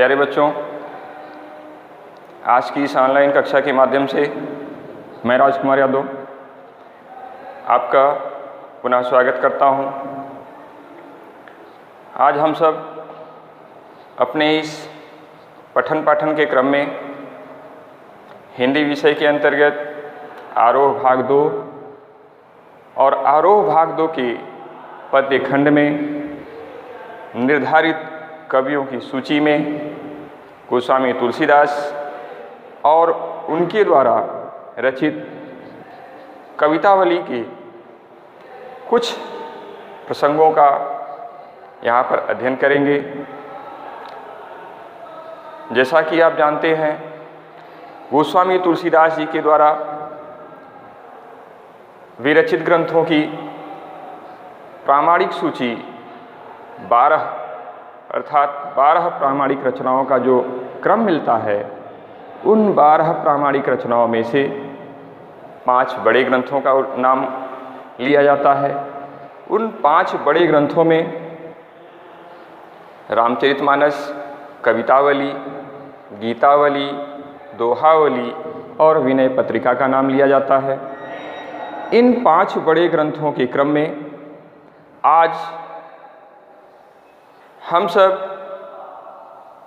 प्यारे बच्चों, आज की इस ऑनलाइन कक्षा के माध्यम से मैं राजकुमार यादव आपका पुनः स्वागत करता हूं। आज हम सब अपने इस पठन पाठन के क्रम में हिंदी विषय के अंतर्गत आरोह भाग 2 और आरोह भाग 2 के पद्य खंड में निर्धारित कवियों की सूची में गोस्वामी तुलसीदास और उनके द्वारा रचित कवितावली के कुछ प्रसंगों का यहाँ पर अध्ययन करेंगे। जैसा कि आप जानते हैं, गोस्वामी तुलसीदास जी के द्वारा विरचित ग्रंथों की प्रामाणिक सूची 12 अर्थात 12 प्रामाणिक रचनाओं का जो क्रम मिलता है, उन 12 प्रामाणिक रचनाओं में से 5 बड़े ग्रंथों का नाम लिया जाता है। उन 5 बड़े ग्रंथों में रामचरितमानस, कवितावली, गीतावली, दोहावली और विनय पत्रिका का नाम लिया जाता है। इन 5 बड़े ग्रंथों के क्रम में आज हम सब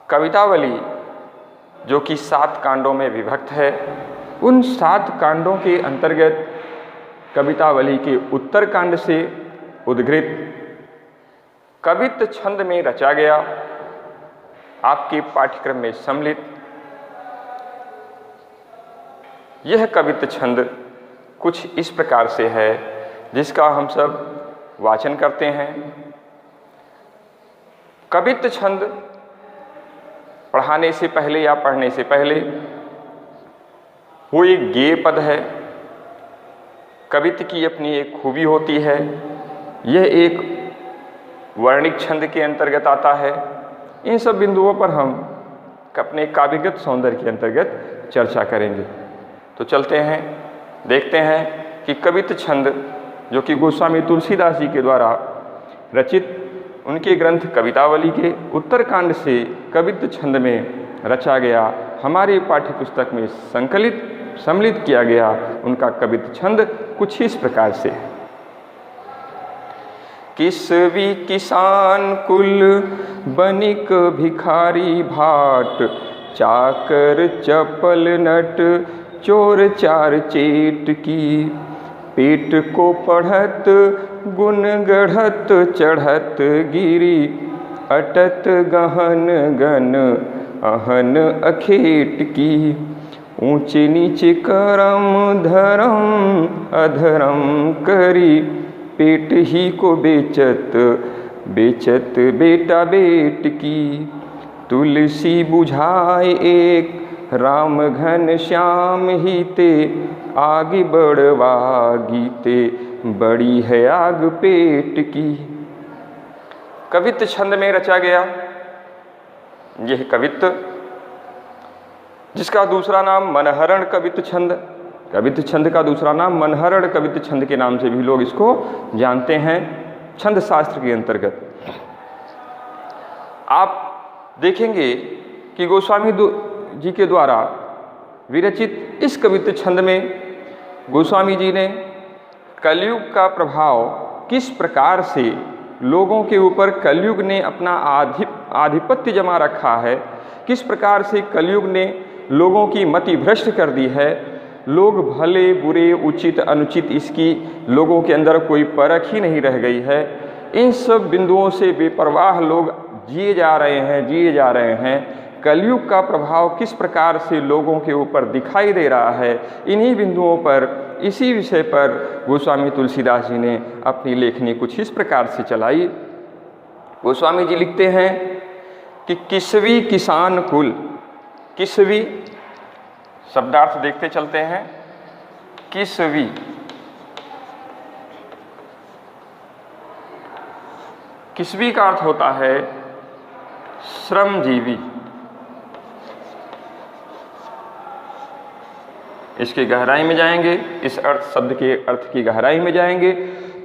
कवितावली, जो कि 7 कांडों में विभक्त है, उन 7 कांडों के अंतर्गत कवितावली के उत्तर कांड से उद्घृत कवित्त छंद में रचा गया आपके पाठ्यक्रम में सम्मिलित यह कवित्त छंद कुछ इस प्रकार से है, जिसका हम सब वाचन करते हैं। कवित्त छंद पढ़ाने से पहले या पढ़ने से पहले वो एक गेय पद है। कवित्त की अपनी एक खूबी होती है। यह एक वर्णिक छंद के अंतर्गत आता है। इन सब बिंदुओं पर हम अपने काव्यगत सौंदर्य के अंतर्गत चर्चा करेंगे। तो चलते हैं, देखते हैं कि कवित्त छंद, जो कि गोस्वामी तुलसीदास जी के द्वारा रचित उनके ग्रंथ कवितावली के उत्तरकांड से कवित्त छंद में रचा गया, हमारे पाठ्य पुस्तक में सम्मिलित किया गया, उनका कवित्त छंद कुछ इस प्रकार से है। किसवी किसान कुल बनिक भिखारी भाट, चाकर चपल नट चोर चार चेट की, पेट को पढ़त गुण गढ़त चढ़त गिरी, अटत गहन गन अहन अखेट की, ऊंचे नीचे करम धरम अधरम करी, पेट ही को बेचत बेचत बेटा बेट की, तुलसी बुझाए एक राम घन श्याम हिते, आग बढ़वा गीते बड़ी है आग पेट की। कवित्त छंद में रचा गया यह कवित्त, जिसका दूसरा नाम मनहरण कवित्त छंद, कवित्त छंद का दूसरा नाम मनहरण कवित्त छंद के नाम से भी लोग इसको जानते हैं छंद शास्त्र के अंतर्गत। आप देखेंगे कि गोस्वामी जी के द्वारा विरचित इस कवित्त छंद में गोस्वामी जी ने कलयुग का प्रभाव किस प्रकार से लोगों के ऊपर कलयुग ने अपना आधिपत्य जमा रखा है, किस प्रकार से कलयुग ने लोगों की मति भ्रष्ट कर दी है, लोग भले बुरे उचित अनुचित इसकी लोगों के अंदर कोई परख ही नहीं रह गई है। इन सब बिंदुओं से बेपरवाह लोग जिए जा रहे हैं। कलयुग का प्रभाव किस प्रकार से लोगों के ऊपर दिखाई दे रहा है, इन्हीं बिंदुओं पर, इसी विषय पर गोस्वामी तुलसीदास जी ने अपनी लेखनी कुछ इस प्रकार से चलाई। गोस्वामी जी लिखते हैं कि किसवी किसान कुल, किसवी शब्दार्थ देखते चलते हैं। किसवी किसवी का अर्थ होता है श्रमजीवी। इसकी गहराई में जाएंगे, इस शब्द के अर्थ की गहराई में जाएंगे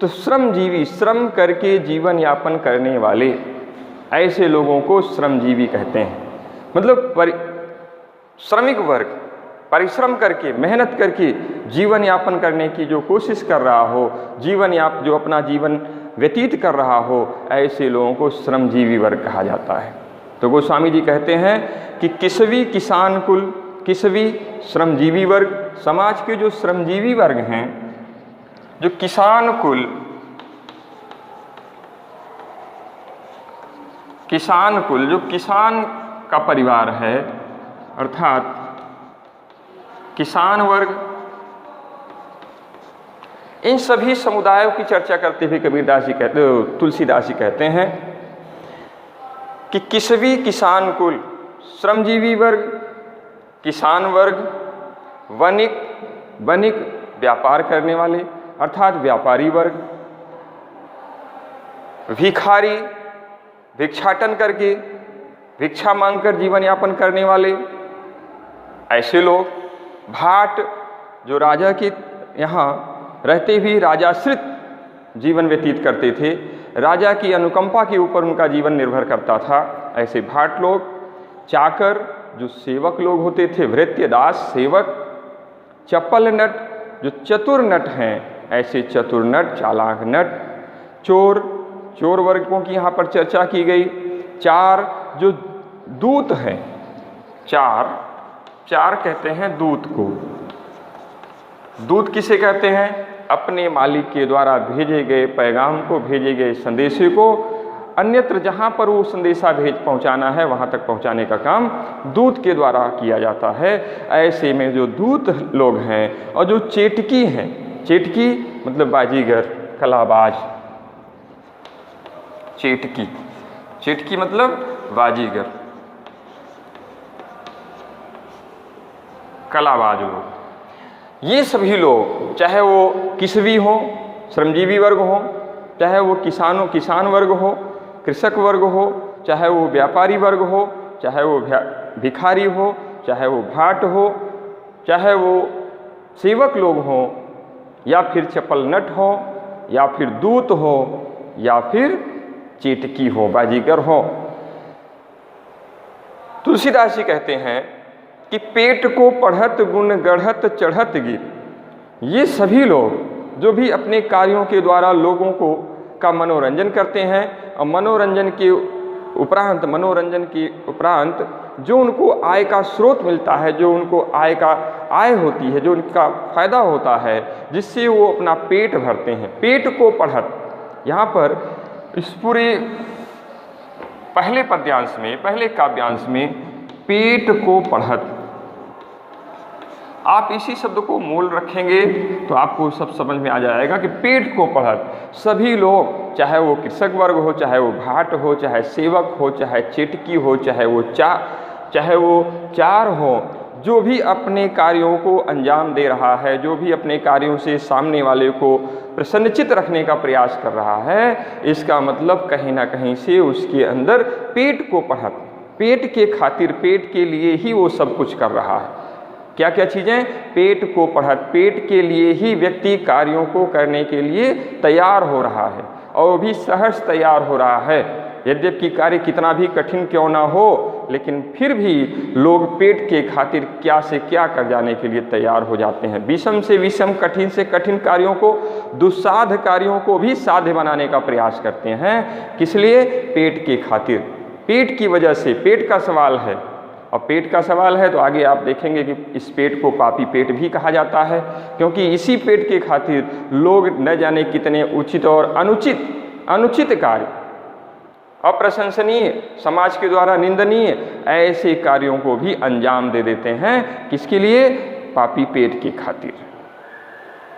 तो श्रमजीवी, श्रम करके जीवन यापन करने वाले, ऐसे लोगों को श्रमजीवी कहते हैं। मतलब श्रमिक वर्ग परिश्रम करके, मेहनत करके जीवन यापन करने की जो कोशिश कर रहा हो, जो अपना जीवन व्यतीत कर रहा हो, ऐसे लोगों को श्रमजीवी वर्ग कहा जाता है। तो गोस्वामी जी कहते हैं कि किसवी किसान कुल, किसवी श्रमजीवी वर्ग, समाज के जो श्रमजीवी वर्ग हैं, जो किसान कुल, जो किसान का परिवार है, अर्थात किसान वर्ग, इन सभी समुदायों की चर्चा करते हुए तुलसीदास जी कहते हैं कि किसवी किसान कुल, श्रमजीवी वर्ग, किसान वर्ग, वणिक व्यापार करने वाले अर्थात व्यापारी वर्ग, भिखारी भिक्षाटन करके, भिक्षा मांगकर जीवन यापन करने वाले ऐसे लोग, भाट जो राजा के यहाँ रहते भी राजाश्रित जीवन व्यतीत करते थे, राजा की अनुकंपा के ऊपर उनका जीवन निर्भर करता था, ऐसे भाट लोग, चाकर जो सेवक लोग होते थे, भृत्यदास सेवक, चपल नट जो चतुर नट हैं, ऐसे चतुर नट, चालाक नट, चोर वर्गों की यहाँ पर चर्चा की गई, चार जो दूत हैं, चार कहते हैं दूत को। दूत किसे कहते हैं? अपने मालिक के द्वारा भेजे गए पैगाम को, भेजे गए संदेशे को अन्यत्र जहाँ पर वो संदेशा पहुँचाना है वहाँ तक पहुँचाने का काम दूत के द्वारा किया जाता है। ऐसे में जो दूत लोग हैं और जो चेटकी हैं, चेटकी मतलब बाजीगर, कलाबाज, चेटकी मतलब बाजीगर, कलाबाज लोग, ये सभी लोग चाहे वो किसवी हो, श्रमजीवी वर्ग हो, चाहे वो किसान वर्ग हो, कृषक वर्ग हो, चाहे वो व्यापारी वर्ग हो, चाहे वो भिखारी हो, चाहे वो भाट हो, चाहे वो सेवक लोग हों, या फिर चपल नट हो, या फिर दूत हो, या फिर चेटकी हो, बाजीगर हो। तुलसीदास जी कहते हैं कि पेट को पढ़त गुण गढ़त चढ़त गिर, ये सभी लोग जो भी अपने कार्यों के द्वारा लोगों का मनोरंजन करते हैं और मनोरंजन के उपरांत जो उनको आय का स्रोत मिलता है, जो उनको आय होती है, जो उनका फायदा होता है, जिससे वो अपना पेट भरते हैं, पेट को पढ़त, यहाँ पर इस पूरे पहले पद्यांश में, पहले काव्यांश में पेट को पढ़त, आप इसी शब्द को मूल रखेंगे तो आपको सब समझ में आ जाएगा कि पेट को पढ़त सभी लोग, चाहे वो कृषक वर्ग हो, चाहे वो भाट हो, चाहे सेवक हो, चाहे चेटकी हो, चाहे वो चार हो, जो भी अपने कार्यों को अंजाम दे रहा है, जो भी अपने कार्यों से सामने वाले को प्रसन्नचित रखने का प्रयास कर रहा है, इसका मतलब कहीं ना कहीं से उसके अंदर पेट को पढ़त, पेट के खातिर, पेट के लिए ही वो सब कुछ कर रहा है। क्या क्या चीज़ें? पेट को पढ़त, पेट के लिए ही व्यक्ति कार्यों को करने के लिए तैयार हो रहा है, और वो भी सहर्ष तैयार हो रहा है। यद्यपि कार्य कितना भी कठिन क्यों ना हो, लेकिन फिर भी लोग पेट के खातिर क्या से क्या कर जाने के लिए तैयार हो जाते हैं। विषम से विषम, कठिन से कठिन कार्यों को, दुस्साध्य कार्यों को भी साध्य बनाने का प्रयास करते हैं। किस लिए? पेट के खातिर, पेट की वजह से। पेट का सवाल है, और पेट का सवाल है तो आगे आप देखेंगे कि इस पेट को पापी पेट भी कहा जाता है, क्योंकि इसी पेट के खातिर लोग न जाने कितने उचित और अनुचित कार्य, अप्रशंसनीय, समाज के द्वारा निंदनीय ऐसे कार्यों को भी अंजाम दे देते हैं। किसके लिए? पापी पेट के खातिर।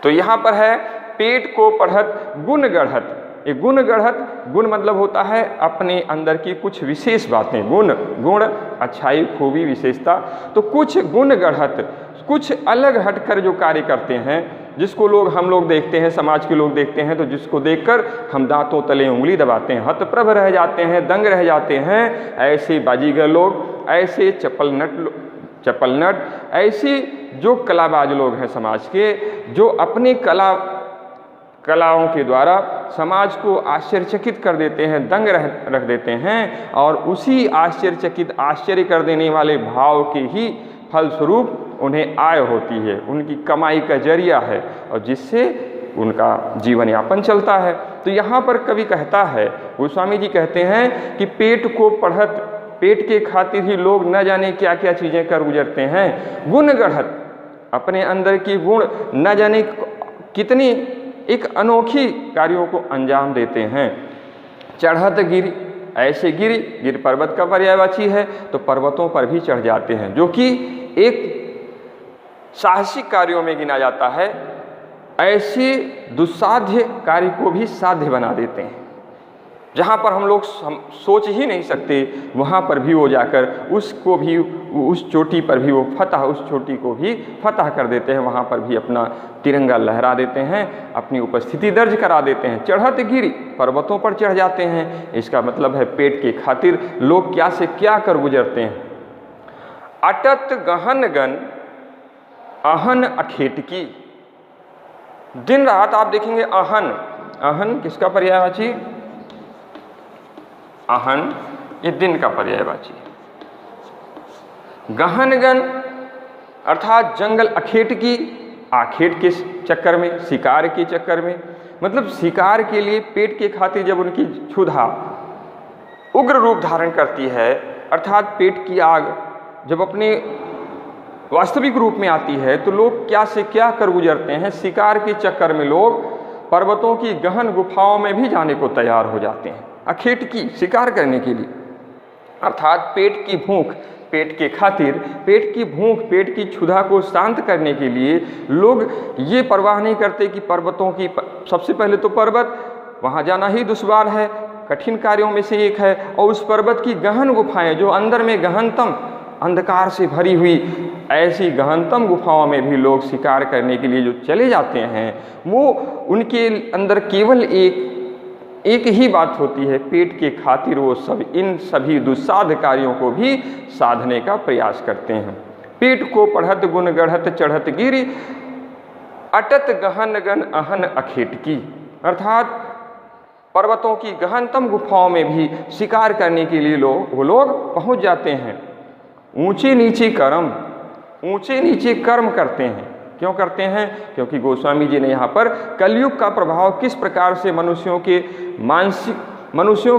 तो यहाँ पर है पेट को पढ़त गुण गढ़त। ये गुण गढ़त, गुण मतलब होता है अपने अंदर की कुछ विशेष बातें, गुण अच्छाई, खूबी, विशेषता। तो कुछ गुण गढ़त, कुछ अलग हटकर जो कार्य करते हैं, जिसको हम लोग देखते हैं, समाज के लोग देखते हैं, तो जिसको देखकर हम दांतों तले उंगली दबाते हैं, हतप्रभ रह जाते हैं, दंग रह जाते हैं। ऐसे बाजीगर लोग, ऐसे चपल नट, ऐसे जो कलाबाज लोग हैं समाज के, जो अपनी कला कलाओं के द्वारा समाज को आश्चर्यचकित कर देते हैं, दंग रख देते हैं, और उसी आश्चर्यचकित, आश्चर्य कर देने वाले भाव के ही फलस्वरूप उन्हें आय होती है, उनकी कमाई का जरिया है, और जिससे उनका जीवन यापन चलता है। तो यहाँ पर कवि कहता है, गोस्वामी जी कहते हैं कि पेट को पढ़त, पेट के खातिर ही लोग न जाने क्या क्या चीज़ें कर गुजरते हैं, गुण गढ़त, अपने अंदर की गुण न जाने कितनी एक अनोखी कार्यों को अंजाम देते हैं। चढ़त गिर, ऐसे गिर पर्वत का पर्यायवाची है, तो पर्वतों पर भी चढ़ जाते हैं, जो कि एक साहसिक कार्यों में गिना जाता है। ऐसे दुस्साध्य कार्य को भी साध्य बना देते हैं, जहाँ पर हम लोग सोच ही नहीं सकते, वहाँ पर भी वो जाकर उसको भी, उस चोटी पर भी वो फतह, उस चोटी को भी फतह कर देते हैं, वहाँ पर भी अपना तिरंगा लहरा देते हैं, अपनी उपस्थिति दर्ज करा देते हैं। चढ़त गिरि, पर्वतों पर चढ़ जाते हैं। इसका मतलब है पेट के खातिर लोग क्या से क्या कर गुजरते हैं। अटत गहन गन अहन अखेटकी, दिन रात आप देखेंगे अहन, अहन किसका पर्यायवाची, अहन ये दिन का पर्यायवाची। गहन गन अर्थात जंगल, अखेट की, आखेट के चक्कर में, शिकार के चक्कर में, मतलब शिकार के लिए पेट के खातिर जब उनकी क्षुधा उग्र रूप धारण करती है, अर्थात पेट की आग जब अपने वास्तविक रूप में आती है, तो लोग क्या से क्या कर गुजरते हैं। शिकार के चक्कर में लोग पर्वतों की गहन गुफाओं में भी जाने को तैयार हो जाते हैं, अखेट की, शिकार करने के लिए। अर्थात पेट की भूख, पेट के खातिर, पेट की भूख, पेट की क्षुधा को शांत करने के लिए लोग ये परवाह नहीं करते कि पर्वतों की, सबसे पहले तो पर्वत, वहाँ जाना ही दुश्वार है, कठिन कार्यों में से एक है, और उस पर्वत की गहन गुफाएं जो अंदर में गहनतम अंधकार से भरी हुई, ऐसी गहनतम गुफाओं में भी लोग शिकार करने के लिए जो चले जाते हैं, वो उनके अंदर केवल एक ही बात होती है, पेट के खातिर वो सब इन सभी दुस्साध कार्यों को भी साधने का प्रयास करते हैं। पेट को पढ़त गुण गढ़त चढ़त गिरि, अटत गहन गन अहन अखेटकी, अर्थात पर्वतों की गहनतम गुफाओं में भी शिकार करने के लिए वो लोग पहुंच जाते हैं। ऊंचे नीचे कर्म करते हैं। क्यों करते हैं? क्योंकि गोस्वामी जी ने यहाँ पर कलयुग का प्रभाव किस प्रकार से मनुष्यों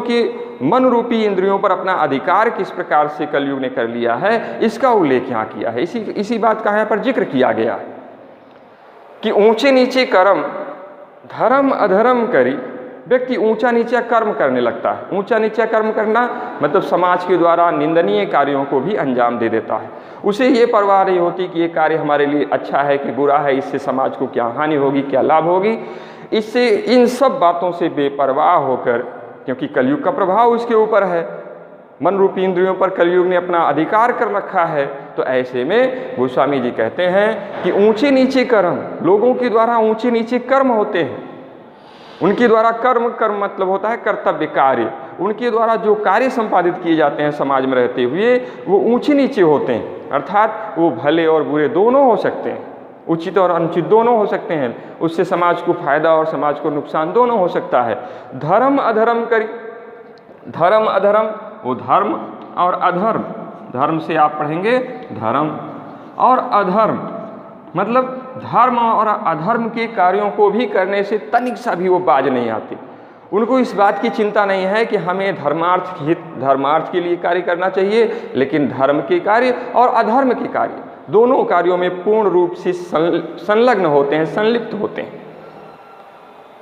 के मन रूपी इंद्रियों पर अपना अधिकार किस प्रकार से कलयुग ने कर लिया है, इसका उल्लेख यहाँ किया है। इसी बात का यहाँ पर जिक्र किया गया कि ऊंचे नीचे कर्म, धर्म अधर्म करी, व्यक्ति ऊंचा नीचा कर्म करने लगता है। ऊंचा नीचा कर्म करना मतलब समाज के द्वारा निंदनीय कार्यों को भी अंजाम दे देता है। उसे ये परवाह नहीं होती कि ये कार्य हमारे लिए अच्छा है कि बुरा है, इससे समाज को क्या हानि होगी, क्या लाभ होगी। इससे इन सब बातों से बेपरवाह होकर, क्योंकि कलयुग का प्रभाव उसके ऊपर है, मन रूपी इंद्रियों पर कलयुग ने अपना अधिकार कर रखा है, तो ऐसे में गोस्वामी जी कहते हैं कि ऊंचे नीचे कर्म, लोगों के द्वारा ऊंचे नीचे कर्म होते हैं। उनके द्वारा कर्म मतलब होता है कर्तव्य कार्य। उनके द्वारा जो कार्य संपादित किए जाते हैं समाज में रहते हुए, वो ऊंचे नीचे होते हैं, अर्थात वो भले और बुरे दोनों हो सकते हैं, उचित और अनुचित दोनों हो सकते हैं। उससे समाज को फायदा और समाज को नुकसान दोनों हो सकता है। धर्म अधर्म करी, धर्म अधर्म, वो धर्म और अधर्म, धर्म से आप पढ़ेंगे धर्म, और अधर्म मतलब धर्म और अधर्म के कार्यों को भी करने से तनिक सा भी वो बाज नहीं आती। उनको इस बात की चिंता नहीं है कि हमें धर्मार्थ के लिए कार्य करना चाहिए, लेकिन धर्म के कार्य और अधर्म के कार्य दोनों कार्यों में पूर्ण रूप से संलग्न होते हैं, संलिप्त होते हैं।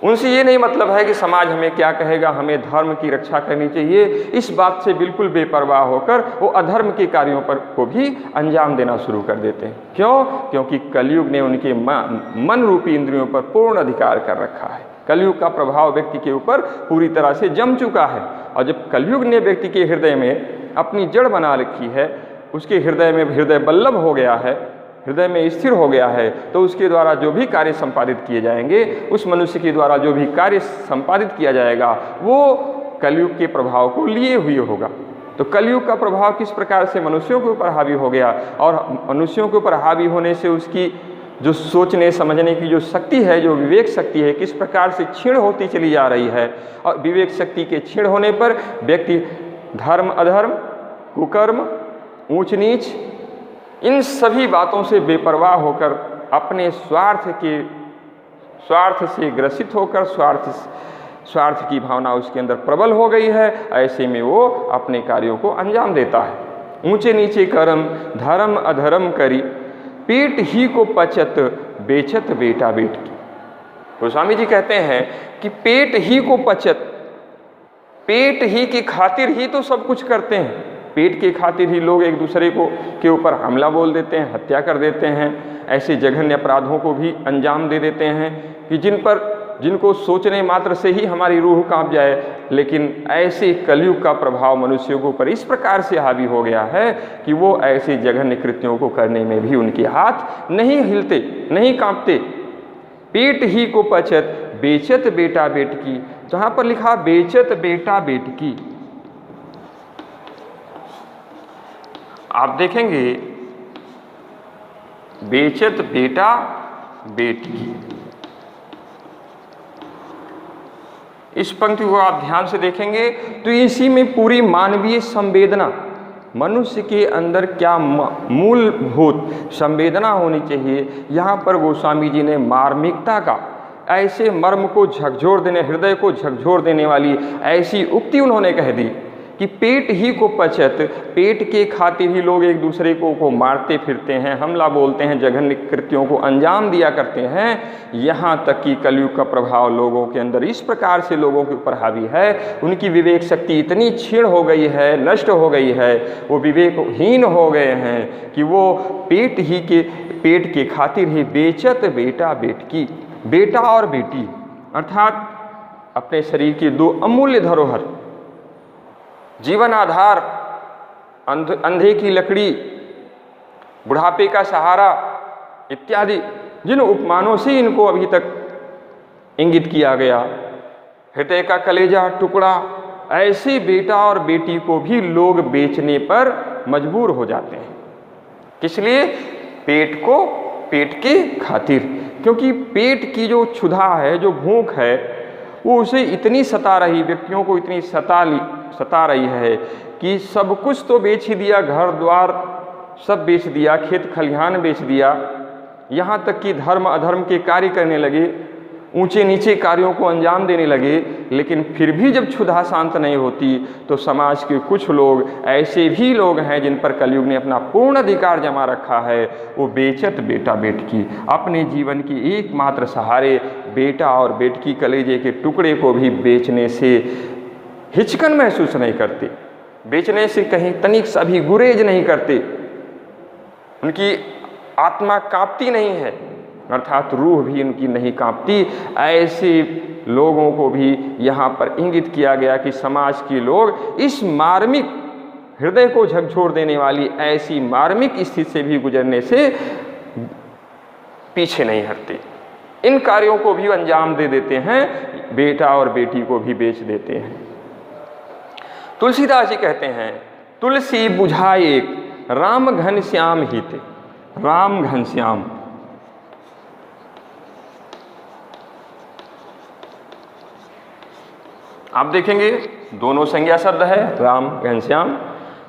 उनसे ये नहीं मतलब है कि समाज हमें क्या कहेगा, हमें धर्म की रक्षा करनी चाहिए, इस बात से बिल्कुल बेपरवाह होकर वो अधर्म के कार्यों पर को भी अंजाम देना शुरू कर देते हैं। क्यों? क्योंकि कलयुग ने उनके मन रूपी इंद्रियों पर पूर्ण अधिकार कर रखा है। कलयुग का प्रभाव व्यक्ति के ऊपर पूरी तरह से जम चुका है, और जब कलयुग ने व्यक्ति के हृदय में अपनी जड़ बना रखी है, उसके हृदय में हृदय बल्लभ हो गया है, हृदय में स्थिर हो गया है, तो उसके द्वारा जो भी कार्य संपादित किए जाएंगे, उस मनुष्य के द्वारा जो भी कार्य संपादित किया जाएगा, वो कलयुग के प्रभाव को लिए हुए होगा। तो कलयुग का प्रभाव किस प्रकार से मनुष्यों के ऊपर हावी हो गया, और मनुष्यों के ऊपर हावी होने से उसकी जो सोचने समझने की जो शक्ति है, जो विवेक शक्ति है, किस प्रकार से क्षीण होती चली जा रही है। और विवेक शक्ति के क्षीण होने पर व्यक्ति धर्म अधर्म, कुकर्म, ऊंच नीच, इन सभी बातों से बेपरवाह होकर अपने स्वार्थ से ग्रसित होकर स्वार्थ की भावना उसके अंदर प्रबल हो गई है। ऐसे में वो अपने कार्यों को अंजाम देता है। ऊंचे नीचे कर्म धर्म अधर्म करी, पेट ही को पचत बेचत बेटा बेटकी। गोस्वामी जी कहते हैं कि पेट ही को पचत, पेट ही की खातिर ही तो सब कुछ करते हैं। पेट के खातिर ही लोग एक दूसरे को के ऊपर हमला बोल देते हैं, हत्या कर देते हैं, ऐसे जघन्य अपराधों को भी अंजाम दे देते हैं कि जिनको सोचने मात्र से ही हमारी रूह कांप जाए। लेकिन ऐसे कलयुग का प्रभाव मनुष्यों के ऊपर इस प्रकार से हावी हो गया है कि वो ऐसे जघन्य कृत्यों को करने में भी उनके हाथ नहीं हिलते, नहीं कांपते। पेट ही को पचत बेचत बेटा बेटकी, जहाँ पर लिखा बेचत बेटा बेटकी, आप देखेंगे बेचत बेटा बेटकी, इस पंक्ति को आप ध्यान से देखेंगे तो इसी में पूरी मानवीय संवेदना, मनुष्य के अंदर क्या मूलभूत संवेदना होनी चाहिए, यहाँ पर गोस्वामी जी ने मार्मिकता का ऐसे मर्म को झकझोर देने, हृदय को झकझोर देने वाली ऐसी उक्ति उन्होंने कह दी कि पेट ही को पचत, पेट के खातिर ही लोग एक दूसरे को मारते फिरते हैं, हमला बोलते हैं, जघन्य कृत्यों को अंजाम दिया करते हैं। यहाँ तक कि कलयुग का प्रभाव लोगों के अंदर इस प्रकार से लोगों के ऊपर हावी है, उनकी विवेक शक्ति इतनी क्षीण हो गई है, नष्ट हो गई है, वो विवेकहीन हो गए हैं कि वो पेट के खातिर ही बेचत बेटा बेटकी, बेटा और बेटी अर्थात अपने शरीर की दो अमूल्य धरोहर, जीवन आधार, अंधे की लकड़ी, बुढ़ापे का सहारा इत्यादि जिन उपमानों से इनको अभी तक इंगित किया गया, हृदय का कलेजा टुकड़ा, ऐसे बेटा और बेटी को भी लोग बेचने पर मजबूर हो जाते हैं। किस लिए? पेट के खातिर। क्योंकि पेट की जो क्षुधा है, जो भूख है, वो उसे इतनी सता रही, व्यक्तियों को इतनी सता रही है कि सब कुछ तो बेच ही दिया, घर द्वार सब बेच दिया, खेत खलिहान बेच दिया, यहाँ तक कि धर्म अधर्म के कार्य करने लगे, ऊंचे नीचे कार्यों को अंजाम देने लगे। लेकिन फिर भी जब क्षुधा शांत नहीं होती तो समाज के कुछ लोग ऐसे भी लोग हैं जिन पर कलयुग ने अपना पूर्ण अधिकार जमा रखा है। वो बेचत बेटा बेटकी, अपने जीवन की एकमात्र सहारे बेटा और बेटकी कलेजे के टुकड़े को भी बेचने से हिचकन महसूस नहीं करते, बेचने से कहीं तनिक सा भी गुरेज नहीं करते, उनकी आत्मा कांपती नहीं है, अर्थात रूह भी उनकी नहीं कांपती। ऐसे लोगों को भी यहाँ पर इंगित किया गया कि समाज के लोग इस मार्मिक, हृदय को झकझोर देने वाली ऐसी मार्मिक स्थिति से भी गुजरने से पीछे नहीं हटते, इन कार्यों को भी अंजाम दे देते हैं, बेटा और बेटी को भी बेच देते हैं। तुलसीदास जी कहते हैं, तुलसी बुझाए एक राम घनश्याम हित, राम घनश्याम। आप देखेंगे दोनों संज्ञा शब्द है, राम घनश्याम,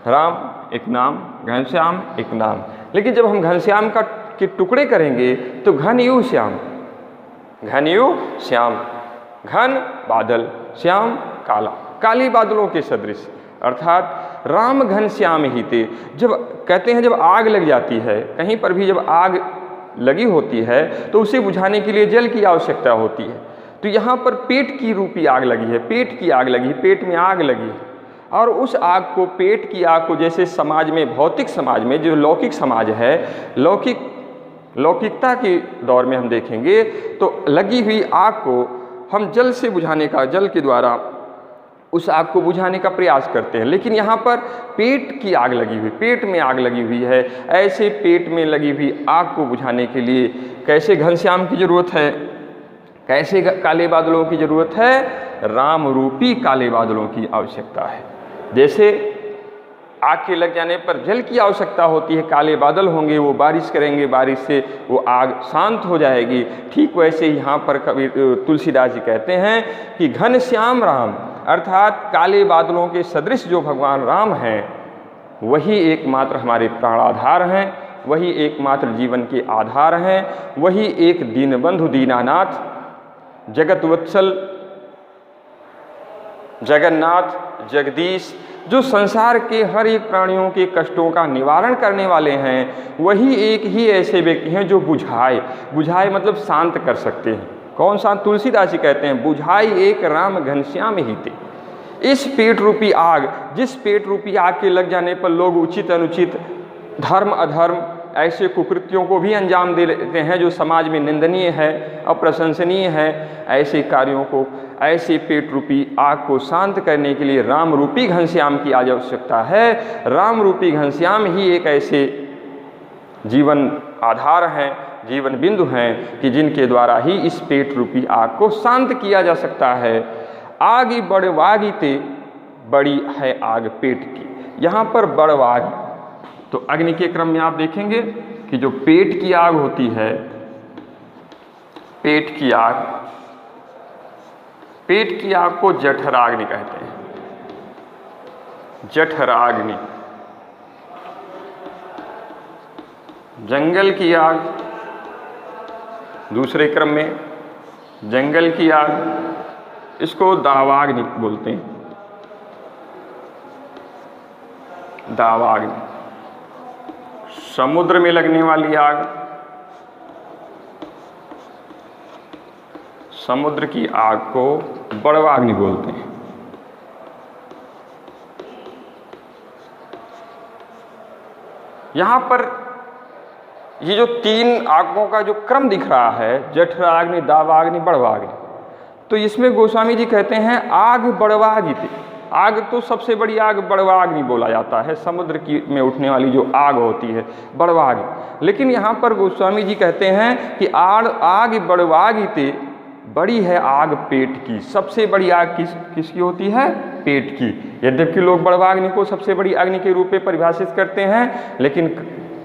राम एक नाम, घनश्याम एक नाम। लेकिन जब हम घनश्याम के टुकड़े करेंगे तो घनयू श्याम, घनयू श्याम, घन बादल, श्याम काला, काली बादलों के सदृश, अर्थात राम घनश्याम ही थे। जब कहते हैं जब आग लग जाती है, कहीं पर भी जब आग लगी होती है तो उसे बुझाने के लिए जल की आवश्यकता होती है। तो यहाँ पर पेट की रूपी आग लगी है, पेट की आग लगी, पेट में आग लगी है, और उस आग को, पेट की आग को, जैसे समाज में, भौतिक समाज में जो लौकिक समाज है, लौकिकता के दौर में हम देखेंगे तो लगी हुई आग को हम जल से बुझाने का, जल के द्वारा उस आग को बुझाने का प्रयास करते हैं। लेकिन यहाँ पर पेट की आग लगी हुई, पेट में आग लगी हुई है, ऐसे पेट में लगी हुई आग को बुझाने के लिए कैसे घनश्याम की जरूरत है, कैसे काले बादलों की जरूरत है? राम रूपी काले बादलों की आवश्यकता है। जैसे आग के लग जाने पर जल की आवश्यकता होती है, काले बादल होंगे, वो बारिश करेंगे, बारिश से वो आग शांत हो जाएगी। ठीक वैसे ही यहाँ पर कबीर तुलसीदास जी कहते हैं कि घनश्याम राम, अर्थात काले बादलों के सदृश जो भगवान राम हैं वही एकमात्र हमारे प्राणाधार हैं, वही एकमात्र जीवन के आधार हैं, वही एक दीनबंधु दीनानाथ, जगत वत्सल, जगन्नाथ, जगदीश, जो संसार के हर एक प्राणियों के कष्टों का निवारण करने वाले हैं, वही एक ही ऐसे व्यक्ति हैं जो बुझाए मतलब शांत कर सकते हैं। कौन शांत? तुलसीदास जी कहते हैं बुझाई एक राम घनश्याम ही थे। इस पेट रूपी आग, जिस पेट रूपी आग के लग जाने पर लोग उचित अनुचित, धर्म अधर्म, ऐसे कुकृत्यों को भी अंजाम दे लेते हैं जो समाज में निंदनीय है, अप्रशंसनीय है, ऐसे कार्यों को, ऐसे पेट रूपी आग को शांत करने के लिए राम रूपी घनश्याम की आज आवश्यकता है। राम रूपी घनश्याम ही एक ऐसे जीवन आधार हैं, जीवन बिंदु हैं कि जिनके द्वारा ही इस पेट रूपी आग को शांत किया जा सकता है। आग बड़वागी ते, बड़ी है आग पेट की। यहाँ पर बड़वागी, तो अग्नि के क्रम में आप देखेंगे कि जो पेट की आग होती है, पेट की आग को जठराग्नि कहते हैं। जठराग्नि, जंगल की आग, दूसरे क्रम में जंगल की आग, इसको दावाग्नि बोलते हैं। दावाग्नि, समुद्र में लगने वाली आग, समुद्र की आग को बड़वाग्नि बोलते हैं। यहां पर ये जो तीन आगों का जो क्रम दिख रहा है, जठराग्नि, दावाग्नि, बड़वाग्नि, तो इसमें गोस्वामी जी कहते हैं आग बड़वागी थी। आग तो सबसे बड़ी आग बड़वाग्नि बोला जाता है, समुद्र की में उठने वाली जो आग होती है बड़वाग्नि। लेकिन यहाँ पर गोस्वामी जी कहते हैं कि आग बड़वागी ते, बड़ी है आग पेट की। सबसे बड़ी आग किसकी होती है? पेट की। यद्यपि लोग बड़वाग्नि को सबसे बड़ी अग्नि के रूप में परिभाषित करते हैं, लेकिन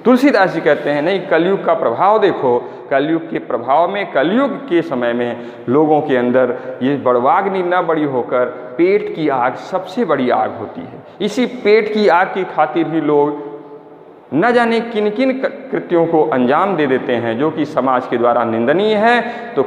तुलसीदास जी कहते हैं नहीं, कलयुग का प्रभाव देखो, कलयुग के प्रभाव में, कलयुग के समय में लोगों के अंदर ये बड़वाग्नि न बड़ी होकर पेट की आग सबसे बड़ी आग होती है। इसी पेट की आग की खातिर ही लोग न जाने किन किन कृत्यों को अंजाम दे देते हैं जो कि समाज के द्वारा निंदनीय है। तो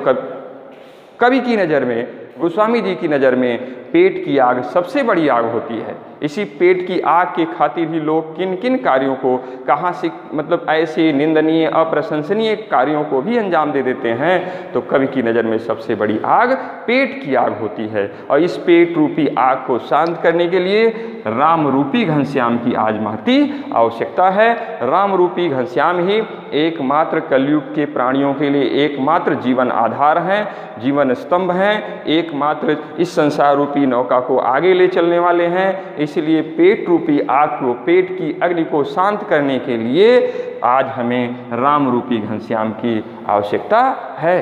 कवि की नज़र में, गोस्वामी जी की नज़र में पेट की आग सबसे बड़ी आग होती है। इसी पेट की आग के खातिर ही लोग किन किन कार्यों को, कहाँ से, मतलब ऐसे निंदनीय अप्रशंसनीय कार्यों को भी अंजाम दे देते हैं। तो कवि की नज़र में सबसे बड़ी आग पेट की आग होती है। और इस पेट रूपी आग को शांत करने के लिए राम रूपी घनश्याम की आज महती आवश्यकता है। राम रूपी घनश्याम ही एकमात्र कलयुग के प्राणियों के लिए एकमात्र जीवन आधार हैं, जीवन स्तंभ हैं, एकमात्र इस संसार रूपी नौका को आगे ले चलने वाले हैं। इसलिए पेट रूपी आग को, पेट की अग्नि को शांत करने के लिए आज हमें राम रूपी घनश्याम की आवश्यकता है।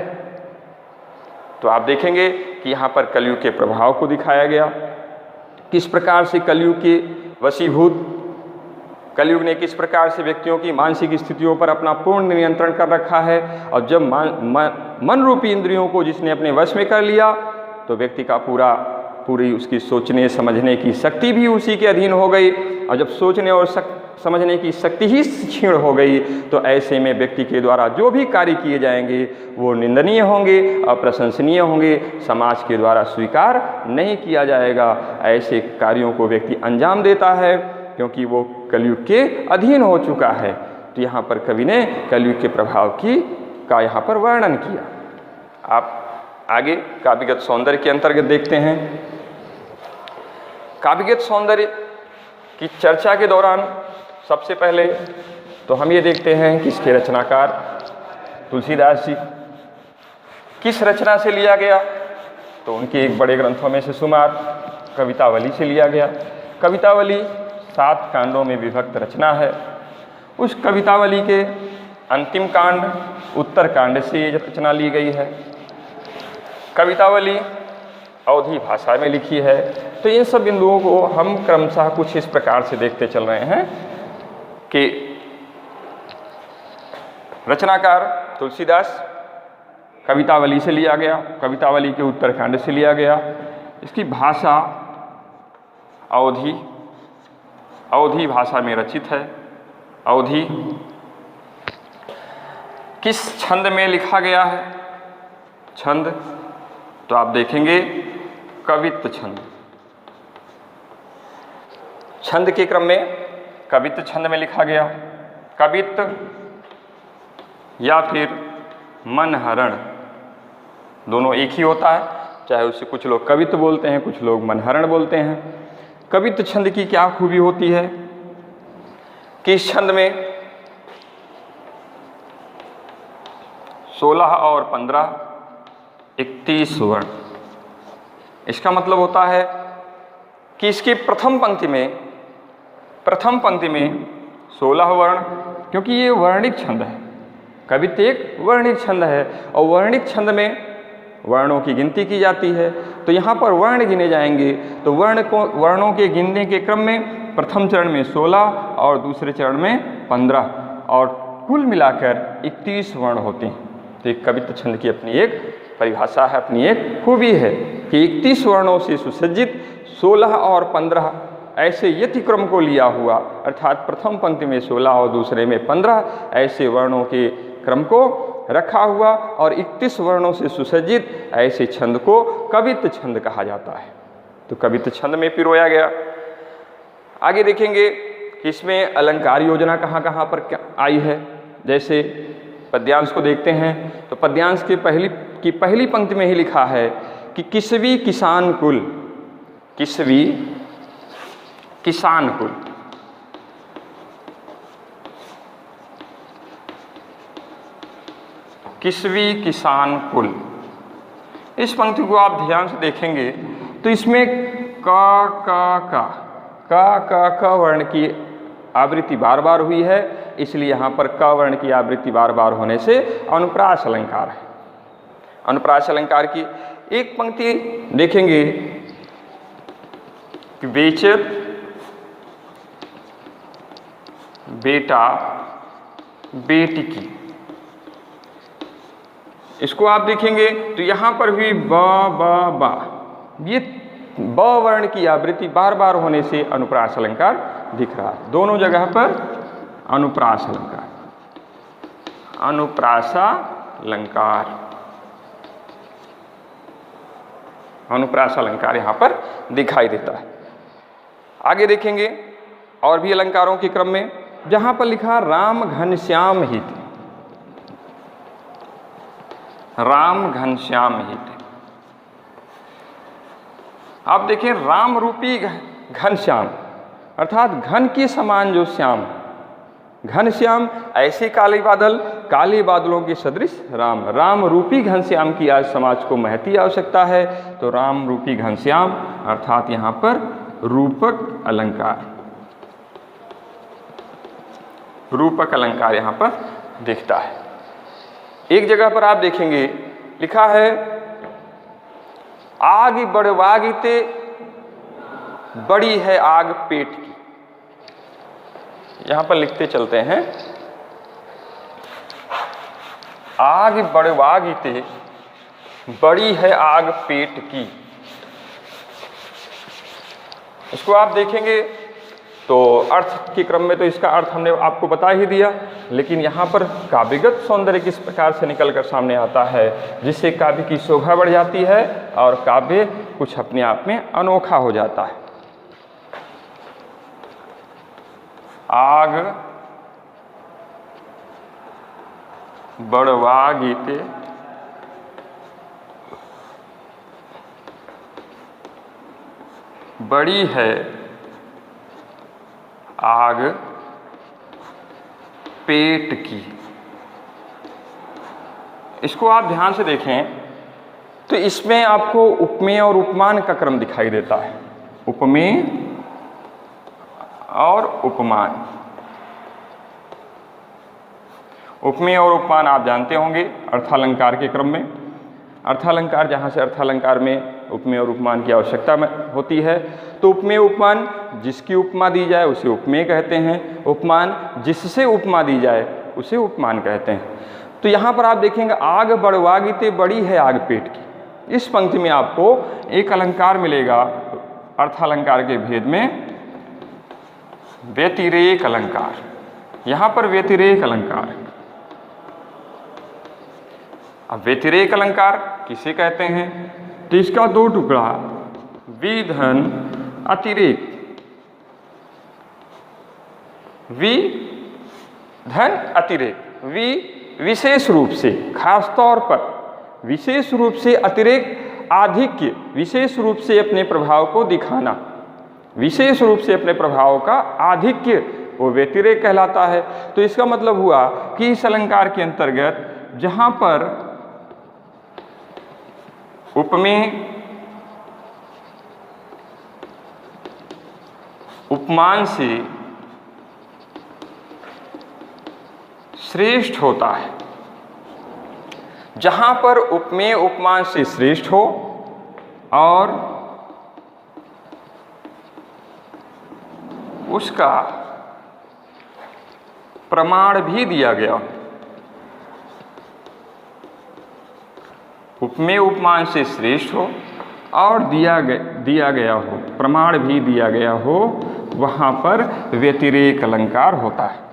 तो आप देखेंगे कि यहाँ पर कलयुग के प्रभाव को दिखाया गया, किस प्रकार से कलयुग के वशीभूत, कलयुग ने किस प्रकार से व्यक्तियों की मानसिक स्थितियों पर अपना पूर्ण नियंत्रण कर रखा है। और जब मन रूपी इंद्रियों को जिसने अपने वश में कर लिया तो व्यक्ति का पूरी उसकी सोचने समझने की शक्ति भी उसी के अधीन हो गई। और जब सोचने और समझने की शक्ति ही क्षीण हो गई तो ऐसे में व्यक्ति के द्वारा जो भी कार्य किए जाएंगे वो निंदनीय होंगे, अप्रशंसनीय होंगे, समाज के द्वारा स्वीकार नहीं किया जाएगा। ऐसे कार्यों को व्यक्ति अंजाम देता है क्योंकि वो कलयुग के अधीन हो चुका है। तो यहाँ पर कवि ने कलयुग के प्रभाव का यहाँ पर वर्णन किया। आप आगे काव्यगत सौंदर्य के अंतर्गत देखते हैं। काव्यगत सौंदर्य की चर्चा के दौरान सबसे पहले तो हम ये देखते हैं कि इसके रचनाकार तुलसीदास जी, किस रचना से लिया गया, तो उनके एक बड़े ग्रंथों में से शुमार कवितावली से लिया गया। कवितावली 7 कांडों में विभक्त रचना है। उस कवितावली के अंतिम कांड उत्तर कांड से ये रचना ली गई है। कवितावली अवधी भाषा में लिखी है। तो तो इन सब बिंदुओं को हम क्रमशः कुछ इस प्रकार से देखते चल रहे हैं कि रचनाकार तुलसीदास, कवितावली से लिया गया, कवितावली के उत्तरकांड से लिया गया। इसकी भाषा अवधी भाषा में रचित है। अवधी किस छंद में लिखा गया है? छंद तो आप देखेंगे कवित्त छंद। छंद के क्रम में कवित्त छंद में लिखा गया। कवित्त या फिर मनहरण दोनों एक ही होता है, चाहे उसे कुछ लोग कवित्त बोलते हैं, कुछ लोग मनहरण बोलते हैं। कवित्त छंद की क्या खूबी होती है कि इस छंद में 16 और 15 31 वर्ण। इसका मतलब होता है कि इसकी प्रथम पंक्ति में 16 वर्ण, क्योंकि ये वर्णिक छंद है। कवित्त एक वर्णिक छंद है और वर्णिक छंद में वर्णों की गिनती की जाती है। तो यहाँ पर वर्ण गिने जाएंगे, तो वर्णों के गिनने के क्रम में प्रथम चरण में 16 और दूसरे चरण में 15 और कुल मिलाकर 31 वर्ण होते हैं। तो एक कवित्त छंद की अपनी एक परिभाषा है, अपनी एक खूबी है कि 31 वर्णों से सुसज्जित 16 और 15 ऐसे यतिक्रम को लिया हुआ, अर्थात प्रथम पंक्ति में 16 और दूसरे में 15 ऐसे वर्णों के क्रम को रखा हुआ और 31 वर्णों से सुसज्जित ऐसे छंद को कवित्त छंद कहा जाता है। तो कवित्त छंद में पिरोया गया। आगे देखेंगे कि इसमें अलंकार योजना कहाँ कहाँ पर आई है। जैसे पद्यांश को देखते हैं तो पद्यांश की पहली पंक्ति में ही लिखा है कि किसवी किसान कुल, किसवी किसान कुल। किसवी किसान कुल, इस पंक्ति को आप ध्यान से देखेंगे तो इसमें का वर्ण की आवृत्ति बार बार हुई है, इसलिए यहाँ पर क वर्ण की आवृत्ति बार बार होने से अनुप्रास अलंकार है। अनुप्रास अलंकार की एक पंक्ति देखेंगे कि बेचत बेटा बेटी की, इसको आप देखेंगे तो यहाँ पर भी बा ये ब वर्ण की आवृत्ति बार बार होने से अनुप्रास अलंकार दिख रहा है। दोनों जगह पर अनुप्रास अलंकार, अनुप्रासा अलंकार, अनुप्रास अलंकार यहाँ पर दिखाई देता है। आगे देखेंगे और भी अलंकारों के क्रम में, जहाँ पर लिखा राम घनश्याम हित, राम घनश्याम हित। आप देखें राम रूपी घनश्याम, अर्थात घन के समान जो श्याम, घनश्याम ऐसे काले बादलों के सदृश राम, राम रूपी घनश्याम की आज समाज को महती आवश्यकता है। तो राम रूपी घनश्याम अर्थात यहाँ पर रूपक अलंकार, रूपक अलंकार यहाँ पर दिखता है। एक जगह पर आप देखेंगे लिखा है आग बढ़वागिते बड़ी है आग पेट की। यहाँ पर लिखते चलते हैं आग बढ़वागिते बड़ी है आग पेट की। इसको आप देखेंगे तो अर्थ के क्रम में तो इसका अर्थ हमने आपको बता ही दिया, लेकिन यहाँ पर काव्यगत सौंदर्य किस प्रकार से निकलकर सामने आता है, जिससे काव्य की शोभा बढ़ जाती है और काव्य कुछ अपने आप में अनोखा हो जाता है। आग बढ़वागिते बड़ी है आग पेट की। इसको आप ध्यान से देखें तो इसमें आपको उपमेय और उपमान का क्रम दिखाई देता है। उपमेय और उपमान, उपमेय और उपमान आप जानते होंगे अर्थालंकार के क्रम में। अर्थालंकार, जहाँ से अर्थालंकार में उपमेय और उपमान की आवश्यकता होती है। तो उपमेय उपमान, जिसकी उपमा दी जाए उसे उपमेय कहते हैं, उपमान जिससे उपमा दी जाए उसे उपमान कहते हैं। तो यहाँ पर आप देखेंगे आग बड़वागिते बड़ी है आग पेट की। इस पंक्ति में आपको एक अलंकार मिलेगा अर्थालंकार के भेद में, व्यतिरेक अलंकार। यहाँ पर व्यतिरेक अलंकार है। अब व्यतिरेक अलंकार किसे कहते हैं? तो इसका दो टुकड़ा, विधन अतिरेक, विधन अतिरेक, विशेष रूप से, खास तौर पर विशेष रूप से, अतिरेक आधिक्य, विशेष रूप से अपने प्रभाव को दिखाना, विशेष रूप से अपने प्रभाव का आधिक्य, वो व्यतिरेक कहलाता है। तो इसका मतलब हुआ कि इस अलंकार के अंतर्गत जहाँ पर उपमेय उपमान से श्रेष्ठ होता है, जहाँ पर उपमेय उपमान से श्रेष्ठ हो और उसका प्रमाण भी दिया गया, उपमेय उपमान से श्रेष्ठ हो और दिया गया हो, प्रमाण भी दिया गया हो, वहाँ पर व्यतिरेक अलंकार होता है।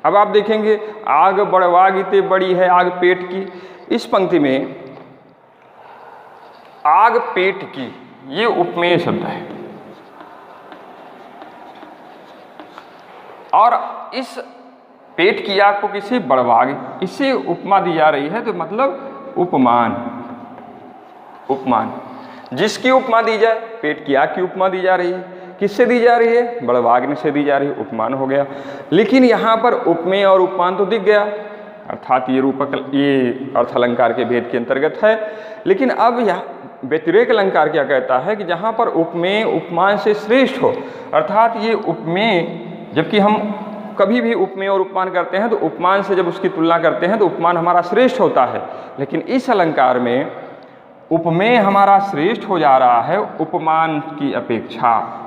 अब आप देखेंगे आग बड़वागिते बड़ी है आग पेट की। इस पंक्ति में आग पेट की ये उपमेय शब्द है और इस पेट की आग को किसी बड़वाग, इससे उपमा दी जा रही है, तो मतलब उपमान, उपमान जिसकी उपमा दी जाए, पेट की आग की उपमा दी जा रही है, किससे दी जा रही है? बड़वाग्नि से दी जा रही है, उपमान हो गया। लेकिन यहाँ पर उपमेय और उपमान तो दिख गया, अर्थात ये रूपक, ये अर्थ अलंकार के भेद के अंतर्गत है। लेकिन अब यह व्यतिरेक अलंकार क्या कहता है कि जहाँ पर उपमेय उपमान से श्रेष्ठ हो, अर्थात ये उपमेय, जबकि हम कभी भी उपमेय और उपमान करते हैं तो उपमान से जब उसकी तुलना करते हैं तो उपमान हमारा श्रेष्ठ होता है, लेकिन इस अलंकार में उपमेय हमारा श्रेष्ठ हो जा रहा है उपमान की अपेक्षा।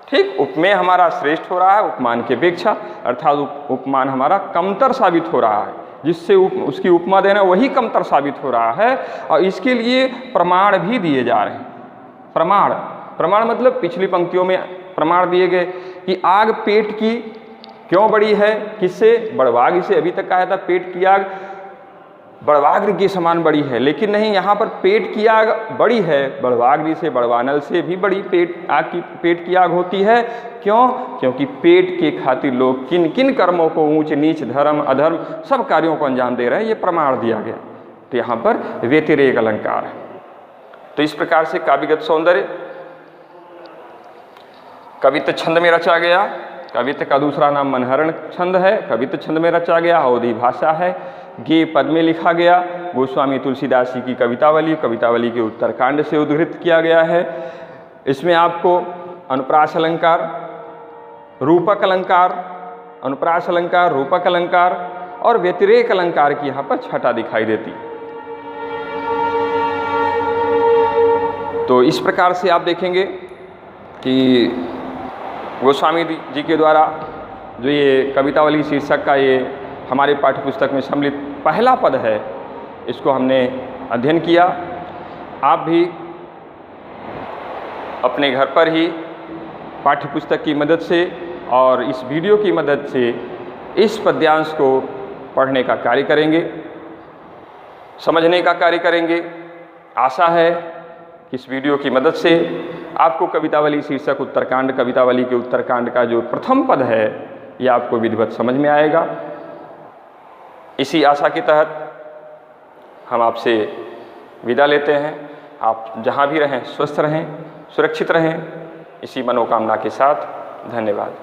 ठीक, उपमेय हमारा श्रेष्ठ हो रहा है उपमान की अपेक्षा, अर्थात उपमान हमारा कमतर साबित हो रहा है, जिससे उसकी उपमा देना वही कमतर साबित हो रहा है। और इसके लिए प्रमाण भी दिए जा रहे हैं। प्रमाण, प्रमाण मतलब पिछली पंक्तियों में प्रमाण दिए गए कि आग पेट की क्यों बड़ी है, किससे? बड़वाग्नि से। अभी तक कहा था पेट की आग बड़वाग्नि के समान बड़ी है, लेकिन नहीं, यहाँ पर पेट की आग बड़ी है, बड़वाग्नि से, बड़वानल से भी बड़ी पेट की आग होती है। क्यों? क्योंकि पेट के खातिर लोग किन किन कर्मों को, ऊंच नीच, धर्म अधर्म, सब कार्यों को अंजाम दे रहे हैं, ये प्रमाण दिया गया। तो यहाँ पर व्यतिरेक अलंकार है। तो इस प्रकार से काव्यगत सौंदर्य कवित्त छंद में रचा गया। कवित्त का दूसरा नाम मनहरण छंद है, कवित्त छंद में रचा गया, अवधी भाषा है, गे पद में लिखा गया। गोस्वामी तुलसीदास जी की कवितावली, कवितावली के उत्तरकांड से उद्धृत किया गया है। इसमें आपको अनुप्रास अलंकार, रूपक अलंकार, अनुप्रास अलंकार, रूपक अलंकार और व्यतिरेक अलंकार की यहाँ पर छटा दिखाई देती। तो इस प्रकार से आप देखेंगे कि गोस्वामी जी के द्वारा जो ये कवितावली शीर्षक का ये हमारे पाठ्यपुस्तक में सम्मिलित पहला पद है, इसको हमने अध्ययन किया। आप भी अपने घर पर ही पाठ्यपुस्तक की मदद से और इस वीडियो की मदद से इस पद्यांश को पढ़ने का कार्य करेंगे, समझने का कार्य करेंगे। आशा है कि इस वीडियो की मदद से आपको कवितावली शीर्षक उत्तरकांड, कवितावली के उत्तरकांड का जो प्रथम पद है ये आपको विधिवत समझ में आएगा। इसी आशा के तहत हम आपसे विदा लेते हैं। आप जहाँ भी रहें स्वस्थ रहें, सुरक्षित रहें, इसी मनोकामना के साथ धन्यवाद।